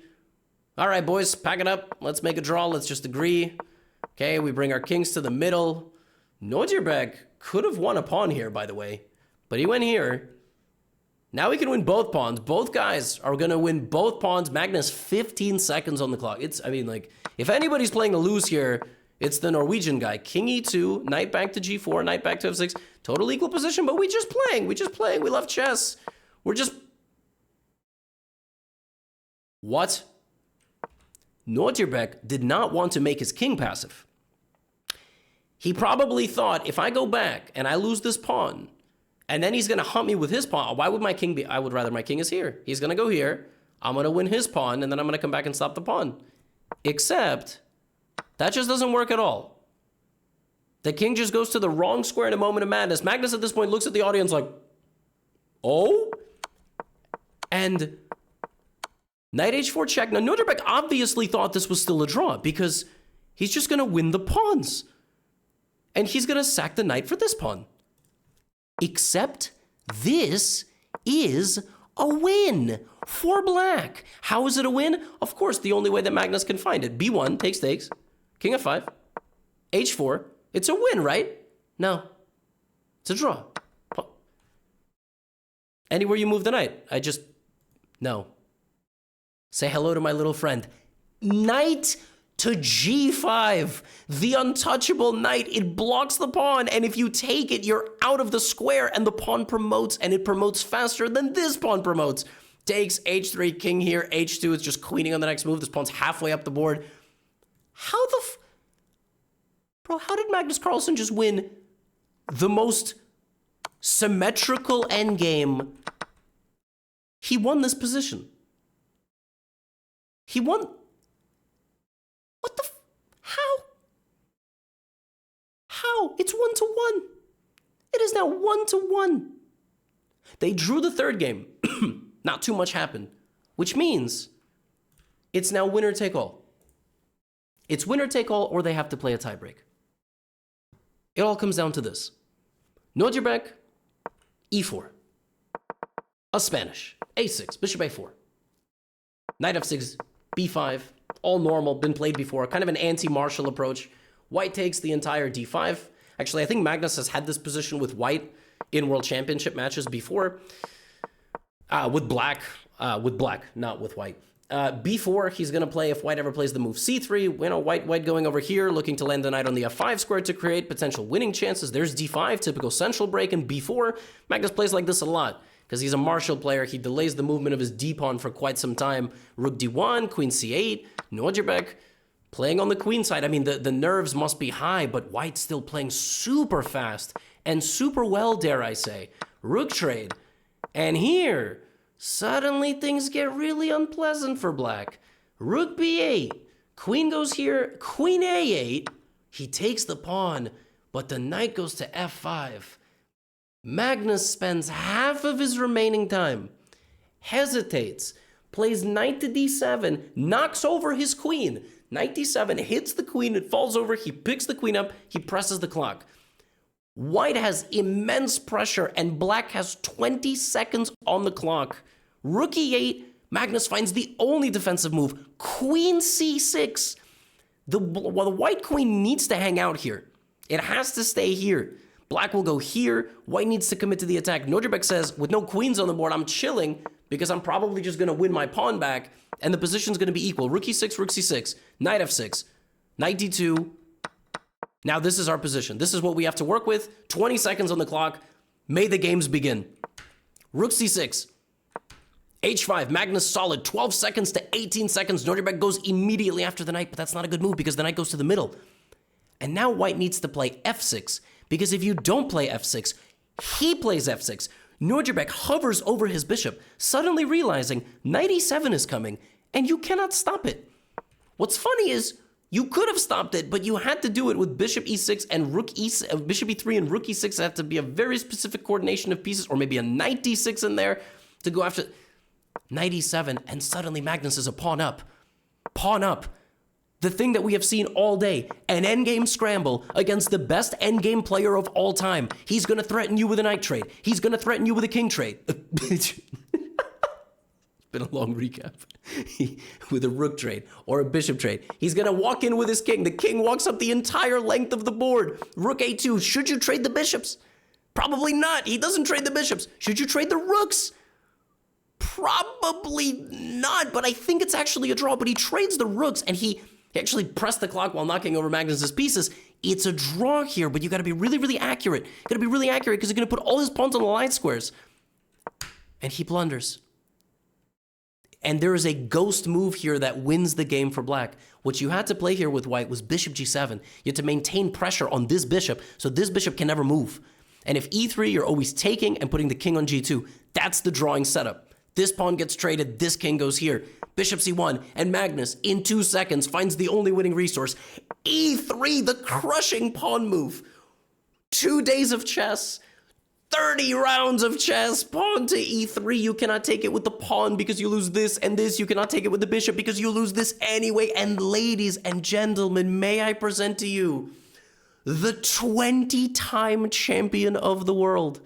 All right, boys, pack it up. Let's make a draw. Let's just agree. Okay, we bring our kings to the middle. Nodirbek could have won a pawn here, by the way, but he went here. Now we can win both pawns. Both guys are going to win both pawns. Magnus, 15 seconds on the clock. I mean, like, if anybody's playing to lose here, it's the Norwegian guy. King e2, knight back to g4, knight back to f6. Total equal position, but we just playing. We love chess. We're just... What? Nodirbek did not want to make his king passive. He probably thought, if I go back and I lose this pawn, and then he's going to hunt me with his pawn, why would my king be... I would rather my king is here. He's going to go here. I'm going to win his pawn, and then I'm going to come back and stop the pawn. Except... that just doesn't work at all. The king just goes to the wrong square in a moment of madness. Magnus at this point looks at the audience like, oh? And knight h4 check. Now, Nodirbek obviously thought this was still a draw because he's just going to win the pawns. And he's going to sack the knight for this pawn. Except this is a win for black. How is it a win? Of course, the only way that Magnus can find it. b1 takes. King f5, h4. It's a win, right? No. It's a draw. Anywhere you move the knight, no. Say hello to my little friend. Knight to g5. The untouchable knight, it blocks the pawn, and if you take it, you're out of the square, and the pawn promotes, and it promotes faster than this pawn promotes. Takes h3, king here, h2, it's just queening on the next move. This pawn's halfway up the board. How the Bro, how did Magnus Carlsen just win the most symmetrical endgame? He won this position. He won. What the? How? How? It's 1-1. It is now 1-1. They drew the third game. Not too much happened, which means it's now winner take all. It's winner take all, or they have to play a tiebreak. It all comes down to this. Nodirbek, e4. A Spanish, a6, bishop a4. Knight f6, b5, all normal, been played before, kind of an anti-martial approach. White takes the entire d5. Actually, I think Magnus has had this position with white in World Championship matches before. With black, not with white. b4, he's going to play, if white ever plays the move c3, you know, white going over here, looking to land the knight on the f5 square to create potential winning chances. There's d5, typical central break, and b4. Magnus plays like this a lot, because he's a martial player. He delays the movement of his d-pawn for quite some time. Rook d1, queen c8, Nodirbek playing on the queen side. I mean, the nerves must be high, but white's still playing super fast, and super well, dare I say. Rook trade. And here, suddenly things get really unpleasant for black. Rook b8, queen goes here, queen a8. He takes the pawn, but the knight goes to f5. Magnus spends half of his remaining time, hesitates, plays knight to d7, knocks over his queen. Knight d7 hits the queen, it falls over, he picks the queen up, he presses the clock. White has immense pressure, and black has 20 seconds on the clock. Rook e8, Magnus finds the only defensive move, queen c6. The white queen needs to hang out here. It has to stay here. Black will go here, white needs to commit to the attack. Nodirbek says, with no queens on the board, I'm chilling, because I'm probably just going to win my pawn back, and the position's going to be equal. Rook e6, rook c6, knight f6, knight d2. Now this is our position. This is what we have to work with. 20 seconds on the clock. May the games begin. Rook c6. h5. Magnus solid. 12 seconds to 18 seconds. Nodirbek goes immediately after the knight, but that's not a good move because the knight goes to the middle. And now white needs to play f6, because if you don't play f6, he plays f6. Nodirbek hovers over his bishop, suddenly realizing knight e7 is coming, and you cannot stop it. What's funny is, you could have stopped it, but you had to do it with bishop e6 and rook e6, bishop e3 and rook e6. It had to be a very specific coordination of pieces, or maybe a knight d6 in there to go after knight e7, and suddenly Magnus is a pawn up. Pawn up. The thing that we have seen all day, an endgame scramble against the best endgame player of all time. He's going to threaten you with a knight trade. He's going to threaten you with a king trade. Been a long recap. With a rook trade or a bishop trade. He's going to walk in with his king. The king walks up the entire length of the board. Rook a2. Should you trade the bishops? Probably not. He doesn't trade the bishops. Should you trade the rooks? Probably not, but I think it's actually a draw. But he trades the rooks, and he actually pressed the clock while knocking over Magnus's pieces. It's a draw here, but you got to be really, really accurate. You got to be really accurate because he's going to put all his pawns on the line squares. And he blunders. And there is a ghost move here that wins the game for black. What you had to play here with white was bishop g7. You had to maintain pressure on this bishop, so this bishop can never move. And if e3, you're always taking and putting the king on g2. That's the drawing setup. This pawn gets traded, this king goes here. Bishop c1, and Magnus, in 2 seconds, finds the only winning resource. e3, the crushing pawn move. 2 days of chess. 30 rounds of chess, pawn to e3. You cannot take it with the pawn because you lose this and this. You cannot take it with the bishop because you lose this anyway. And ladies and gentlemen, may I present to you the 20-time champion of the world,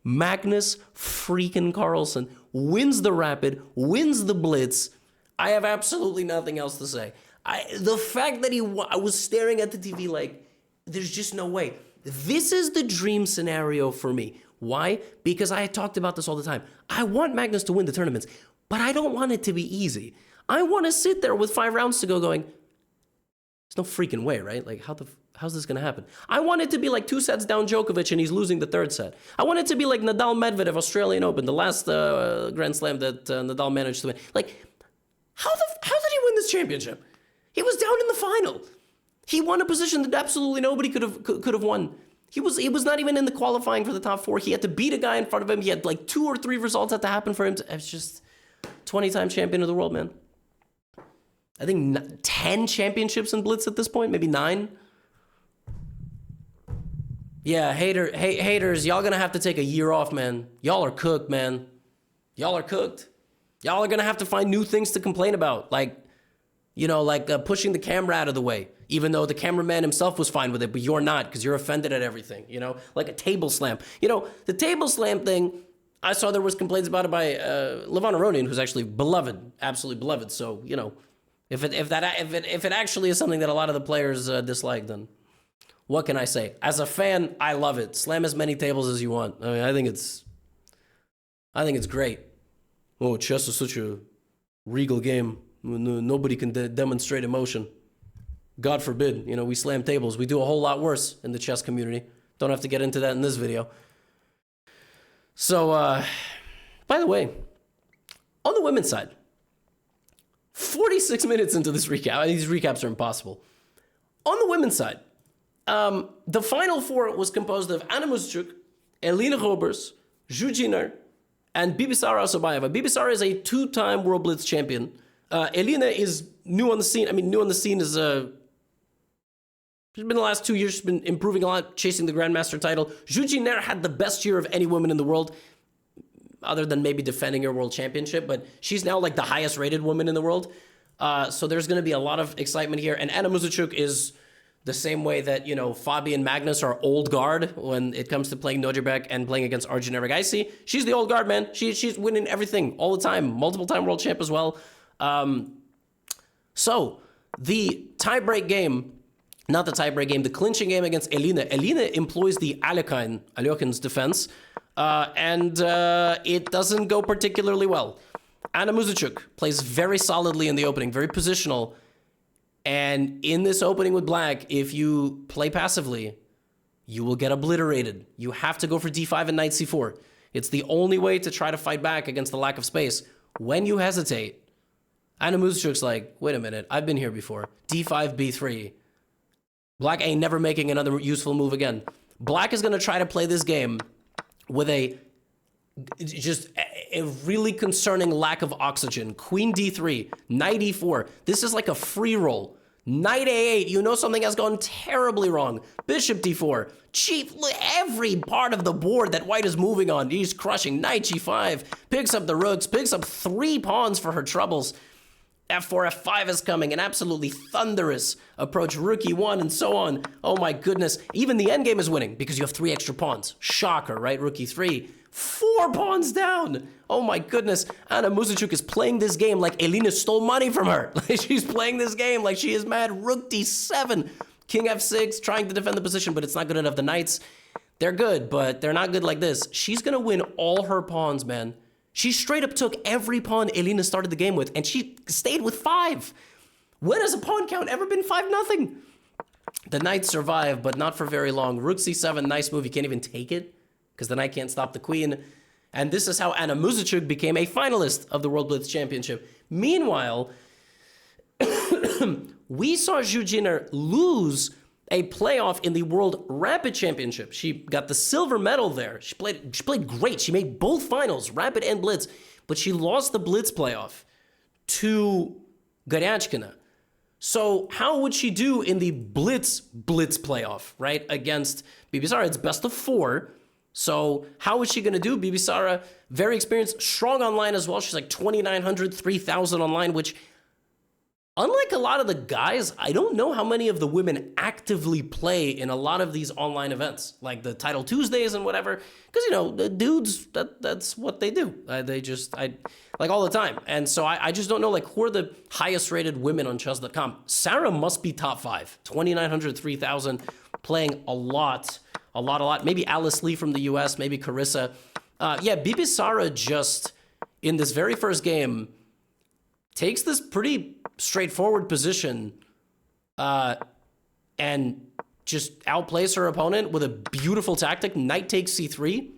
Magnus freaking Carlsen, wins the rapid, wins the blitz. I have absolutely nothing else to say. The fact that I was staring at the TV like, there's just no way. This is the dream scenario for me. Why? Because I talked about this all the time. I want Magnus to win the tournaments, but I don't want it to be easy. I want to sit there with 5 rounds to go going, There's no freaking way, right? Like, how's this gonna happen? I want it to be like 2 sets down Djokovic and he's losing the 3rd set. I want it to be like Nadal-Medvedev, Australian Open, the last Grand Slam that Nadal managed to win. Like, how did he win this championship? He was down in the final. He won a position that absolutely nobody could have won. He was not even in the qualifying for the top 4. He had to beat a guy in front of him. He had like 2 or 3 results had to happen for him. It's just 20-time champion of the world, man. I think 10 championships in Blitz at this point, maybe 9. Yeah, haters, y'all gonna have to take a year off, man. Y'all are cooked, man. Y'all are cooked. Y'all are gonna have to find new things to complain about, like, you know, like pushing the camera out of the way, even though the cameraman himself was fine with it, but you're not because you're offended at everything, you know, like a table slam. You know, the table slam thing, I saw there was complaints about it by Levon Aronian, who's actually beloved, absolutely beloved. So, you know, if it actually is something that a lot of the players dislike, then what can I say? As a fan, I love it. Slam as many tables as you want. I mean, I think it's great. Oh, chess is such a regal game. Nobody can demonstrate emotion. God forbid, you know, we slam tables. We do a whole lot worse in the chess community. Don't have to get into that in this video. So, by the way, on the women's side, 46 minutes into this recap, these recaps are impossible. On the women's side, the final 4 was composed of Anna Muzychuk, Elina Roberts, Zhu Jiner, and Bibisara Asobayeva. Bibisara is a 2-time World Blitz champion. Elina is new on the scene. I mean, new on the scene is, she's been the last 2 years, she's been improving a lot, chasing the Grandmaster title. Zhu Jiner had the best year of any woman in the world, other than maybe defending her world championship, but she's now like the highest rated woman in the world. So there's going to be a lot of excitement here. And Anna Muzychuk is the same way that, you know, Fabi and Magnus are old guard when it comes to playing Nodirbek and playing against Arjun Erigaisi. She's the old guard, man. She's winning everything all the time. Multiple-time world champ as well. So the tie-break game, not the tie-break game, the clinching game against Elina. Elina employs the Aljokin's defense, and it doesn't go particularly well. Anna Muzychuk plays very solidly in the opening, very positional. And in this opening with black, if you play passively, you will get obliterated. You have to go for d5 and knight c4. It's the only way to try to fight back against the lack of space. When you hesitate, Anna Muzychuk's like, wait a minute, I've been here before. d5, b3. Black ain't never making another useful move again. Black is going to try to play this game with a really concerning lack of oxygen. Queen d3, knight e4. This is like a free roll. Knight a8, you know something has gone terribly wrong. Bishop d4, chief, every part of the board that white is moving on, he's crushing. Knight g5, picks up the rooks, picks up 3 pawns for her troubles. f4, f5 is coming, an absolutely thunderous approach, rook e1, and so on. Oh my goodness, even the endgame is winning because you have 3 extra pawns. Shocker, right? Rook e3, 4 pawns down. Oh my goodness, Anna Muzychuk is playing this game like Elina stole money from her. She's playing this game like she is mad. Rook d7, king f6, trying to defend the position, but it's not good enough. The knights, they're good, but they're not good like this. She's gonna win all her pawns, man. She straight up took every pawn Elina started the game with, and she stayed with 5. When has a pawn count ever been 5-0? The knights survive, but not for very long. Rook c7, nice move. You can't even take it because the knight can't stop the queen. And this is how Anna Muzychuk became a finalist of the World Blitz Championship. Meanwhile, we saw Zhu Jiner lose a playoff in the World Rapid Championship. She got the silver medal there. She played great. She made both finals, Rapid and Blitz, but she lost the Blitz playoff to Goryachkina. So how would she do in the Blitz playoff, right, against Bibisara? It's best of 4. So how is she going to do? Bibisara, very experienced, strong online as well. She's like 2,900, 3,000 online, which, unlike a lot of the guys, I don't know how many of the women actively play in a lot of these online events, like the Title Tuesdays and whatever, because, you know, the dudes, that's what they do. Like all the time. And so I just don't know, like, who are the highest rated women on chess.com? Sarah must be top 5, 2,900, 3,000, playing a lot. Maybe Alice Lee from the US, maybe Carissa. Yeah, Bibisara just, in this very first game, takes this pretty straightforward position and just outplays her opponent with a beautiful tactic. Knight takes c3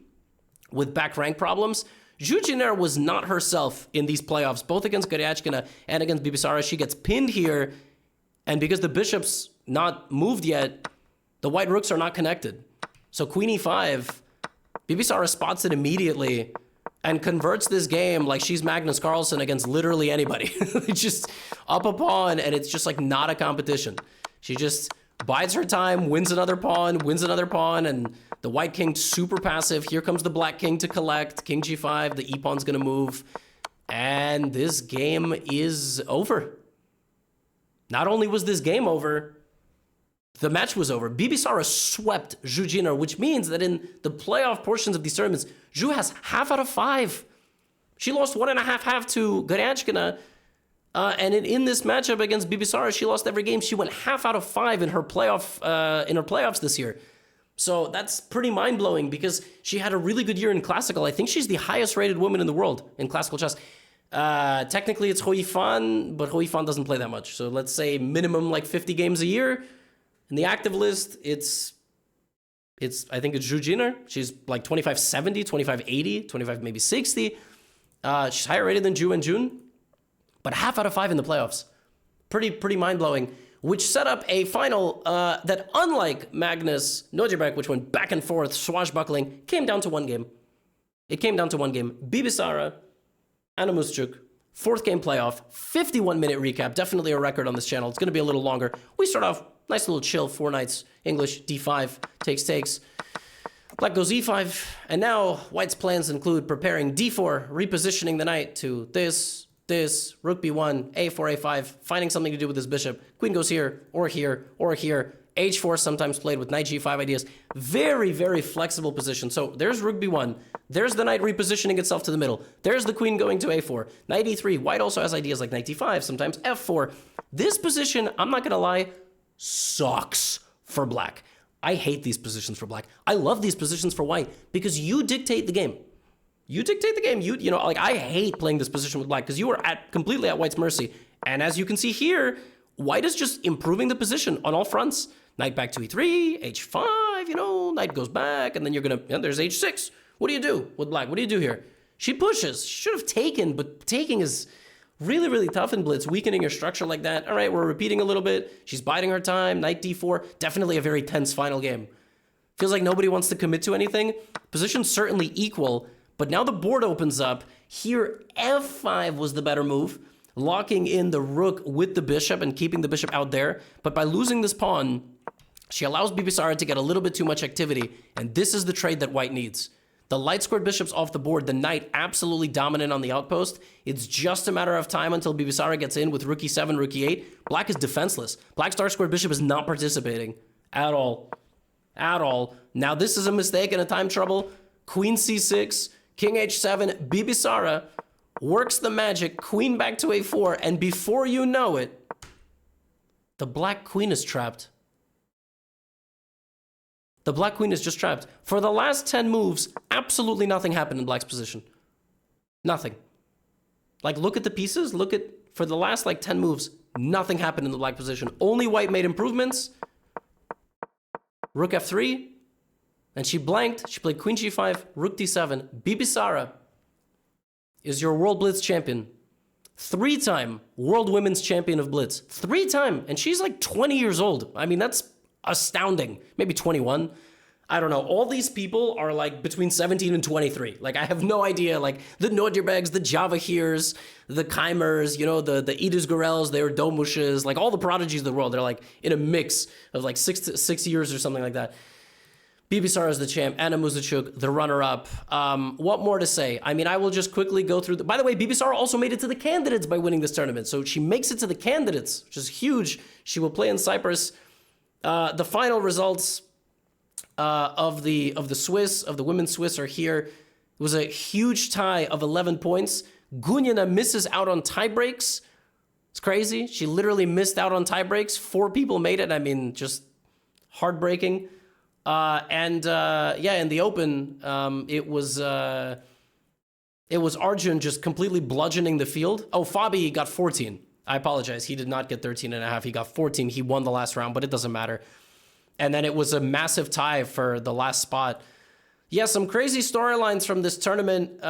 with back rank problems. Zhu Jiner was not herself in these playoffs, both against Goryachkina and against Bibisara. She gets pinned here, and because the bishop's not moved yet, the white rooks are not connected. So queen e5, Bibisara spots it immediately and converts this game like she's Magnus Carlsen against literally anybody. Just up a pawn, and it's just like not a competition. She just bides her time, wins another pawn, and the white king super passive. Here comes the black king to collect. King g5, the e-pawn's gonna move. And this game is over. Not only was this game over, the match was over. Bibisara swept Zhu Jiner, which means that in the playoff portions of these tournaments, Zhu has half out of 5. She lost 1.5 to Goryachkina. And in this matchup against Bibisara, she lost every game. She went half out of 5 in her playoffs this year. So that's pretty mind-blowing because she had a really good year in classical. I think she's the highest rated woman in the world in classical chess. Technically, it's Hou Yifan, but Hou Yifan doesn't play that much. So let's say minimum like 50 games a year. In the active list, it's I think it's Zhu Jiner. She's like 2570, 2580, 25 maybe 60. She's higher rated than Zhu and Jun. But half out of 5 in the playoffs. Pretty mind-blowing. Which set up a final that, unlike Magnus Nodirbek, which went back and forth, swashbuckling, came down to one game. It came down to one game. Bibisara, Anna Muschuk, 4th game playoff, 51-minute recap. Definitely a record on this channel. It's going to be a little longer. We start off nice little chill, 4 knights, English, d5, takes. Black goes e5, and now white's plans include preparing d4, repositioning the knight to this, rook b1, a4, a5, finding something to do with this bishop. Queen goes here, or here, or here. h4 sometimes played with knight g5 ideas. Very, very flexible position. So there's rook b1. There's the knight repositioning itself to the middle. There's the queen going to a4. Knight e3. White also has ideas like knight d5, sometimes f4. This position, I'm not going to lie, sucks for black. I hate these positions for black. I love these positions for white because you dictate the game. You dictate the game. You know, like I hate playing this position with black because you are completely at white's mercy. And as you can see here, white is just improving the position on all fronts. Knight back to e3, h5, you know, knight goes back, and then you're gonna, there's h6. What do you do with black? What do you do here? She pushes. She should have taken, but taking is really, really tough in blitz, weakening your structure like that. All right, we're repeating a little bit. She's biding her time. Knight d4, definitely a very tense final game. Feels like nobody wants to commit to anything. Position's certainly equal, but now the board opens up. Here, f5 was the better move, locking in the rook with the bishop and keeping the bishop out there. But by losing this pawn, she allows Bibisara to get a little bit too much activity, and this is the trade that white needs. The light squared bishop's off the board, the knight absolutely dominant on the outpost. It's just a matter of time until Bibisara gets in with rook e7, rook e8. Black is defenseless. Black's dark squared bishop is not participating at all. At all. Now this is a mistake and a time trouble. Queen c6, king h7, Bibisara works the magic, queen back to a4, and before you know it, the black queen is trapped. The black queen is just trapped. For the last 10 moves, absolutely nothing happened in black's position. Nothing. Like, look at the pieces. For the last, 10 moves, nothing happened in the black position. Only white made improvements. Rook f3. And she blanked. She played queen g5, rook d7. Bibisara is your world blitz champion. 3-time world women's champion of blitz. 3-time. And she's like 20 years old. I mean, that's astounding. Maybe 21. I don't know. All these people are like between 17 and 23. Like, I have no idea. Like, the Nodirbeks, the Javahirs, the Keimers, you know, the Edis Gorels, they're Domushes, like all the prodigies of the world. They're like in a mix of like 6 years or something like that. Bibisara is the champ. Anna Muschuk, the runner-up. What more to say? I mean, I will just quickly go through. By the way, Bibisara also made it to the candidates by winning this tournament. So she makes it to the candidates, which is huge. She will play in Cyprus. The final results of the women's Swiss are here. It was a huge tie of 11 points. Gunyana misses out on tie breaks. It's crazy. She literally missed out on tie breaks. 4 people made it. I mean, just heartbreaking. In the open, it was Arjun just completely bludgeoning the field. Oh, Fabi got 14. I apologize. He did not get 13.5. He got 14. He won the last round, but it doesn't matter. And then it was a massive tie for the last spot. Yeah, some crazy storylines from this tournament.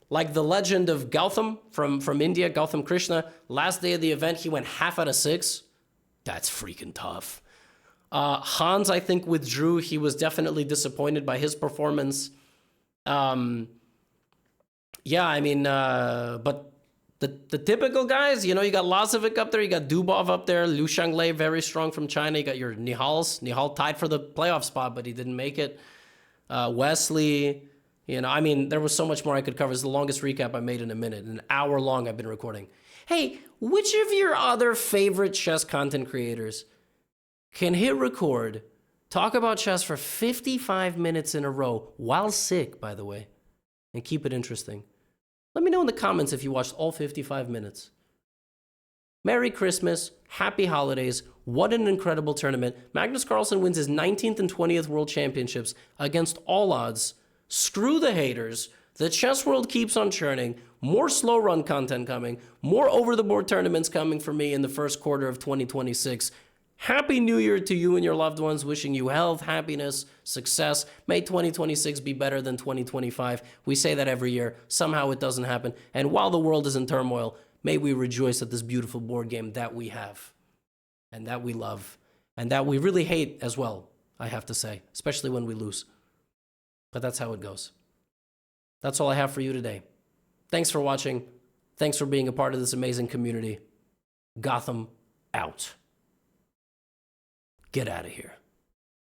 Like the legend of Gautam from India, Gautam Krishna. Last day of the event, he went half out of 6. That's freaking tough. Hans, I think, withdrew. He was definitely disappointed by his performance. Yeah, I mean, but the typical guys, you know, you got Lazovic up there, you got Dubov up there, Liu Shanglei, very strong from China. You got your Nihals. Nihal tied for the playoff spot, but he didn't make it. Wesley, you know, I mean, there was so much more I could cover. It's the longest recap I made in a minute. An hour long I've been recording. Hey, which of your other favorite chess content creators can hit record, talk about chess for 55 minutes in a row, while sick, by the way, and keep it interesting? Let me know in the comments if you watched all 55 minutes. Merry Christmas, happy holidays, what an incredible tournament. Magnus Carlsen wins his 19th and 20th World Championships against all odds. Screw the haters. The chess world keeps on churning. More slow run content coming. More over-the-board tournaments coming for me in the first quarter of 2026. Happy New Year to you and your loved ones. Wishing you health, happiness, success. May 2026 be better than 2025. We say that every year. Somehow it doesn't happen. And while the world is in turmoil, may we rejoice at this beautiful board game that we have and that we love and that we really hate as well, I have to say, especially when we lose. But that's how it goes. That's all I have for you today. Thanks for watching. Thanks for being a part of this amazing community. Gotham out. Get out of here.